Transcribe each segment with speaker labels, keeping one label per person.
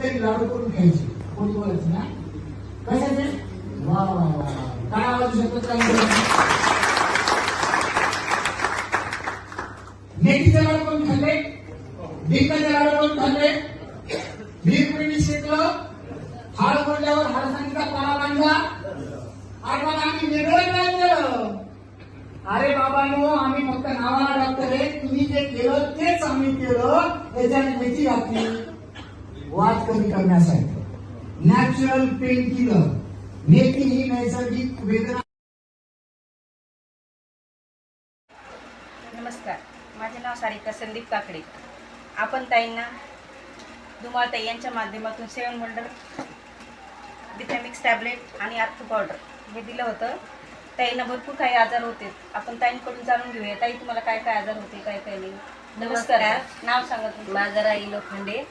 Speaker 1: त्यांनी लाडू करून खायचे. कोणी बोलायचं ना कशाचे? वा वा वा, काय आवाज शकत मेथीचे लाडू कोण खाल्ले? डिंकाचे लाडू कोण खाल्ले? भीमपिंडी शिकलो, हाड बोलल्यावर हाड सांगितला, पाला बांधला. आता आम्ही वेगळं काय केलं? अरे बाबांनो, आम्ही फक्त नावाला डॉक्टर आहे. तुम्ही जे केलं तेच आम्ही केलं. त्याच्यात मेथी घातली वाद कमी करण्यासाठी. Natural painkiller. मेथी ही नैसर्गिक वेदना.
Speaker 2: नमस्कार, माझे नाव सारिका संदीप काकडे. आपण ताईंना धुमाळताई यांच्या माध्यमातून 7 वंडर विटॅमिक्स टॅबलेट आणि आर्थो पावडर हे दिलं होतं. ताईंना भरपूर काही आजार होते. आपण ताईंकडून जाणून घेऊया. ताई, तुम्हाला काय काय आजार होते, काय काय नाही? नमस्कार, नाव सांगा तुमचं.
Speaker 3: माझं राई लोखंडे.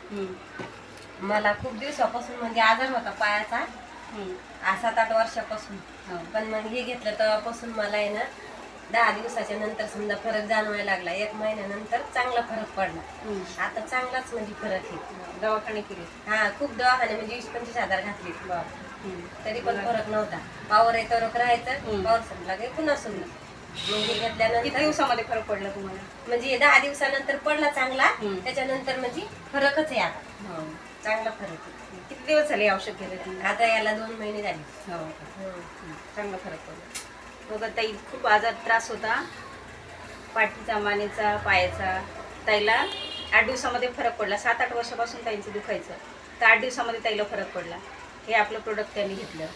Speaker 3: मला खूप दिवसापासून म्हणजे आजार होता पायाचा, 7-8 वर्षापासून. पण मग हे घेतलं तेव्हापासून मला आहे ना 10 दिवसाच्या नंतर समजा फरक जाणवायला लागला. 1 महिन्यानंतर चांगला फरक पडला. आता चांगलाच म्हणजे फरक आहे.
Speaker 2: दवाखाने केले?
Speaker 3: हा, खूप दवाखाने म्हणजे 20-25 हजार घातले, तरी पण फरक नव्हता. पावर येतो राहायचं, पावर संपला काही पुन्हा सुरू. म्हणजे
Speaker 2: किती
Speaker 3: घेतल्यानंतर
Speaker 2: दिवसामध्ये फरक पडला तुम्हाला?
Speaker 3: म्हणजे 10 दिवसानंतर पडला चांगला. त्याच्यानंतर म्हणजे फरकच आहे आता, चांगला फरक आहे.
Speaker 2: किती दिवस झाले औषध घेतले तुम्ही?
Speaker 3: आता याला 2 महिने झाले.
Speaker 2: चांगला फरक पडला. बघा ताई, खूप आजार त्रास होता पाठीचा, मानेचा, पायाचा. ताईला 8 दिवसामध्ये फरक पडला. 7-8 वर्षापासून ताईंचं दुखायचं, तर 8 दिवसामध्ये ताईला फरक पडला. हे आपलं प्रोडक्ट त्यांनी घेतलं.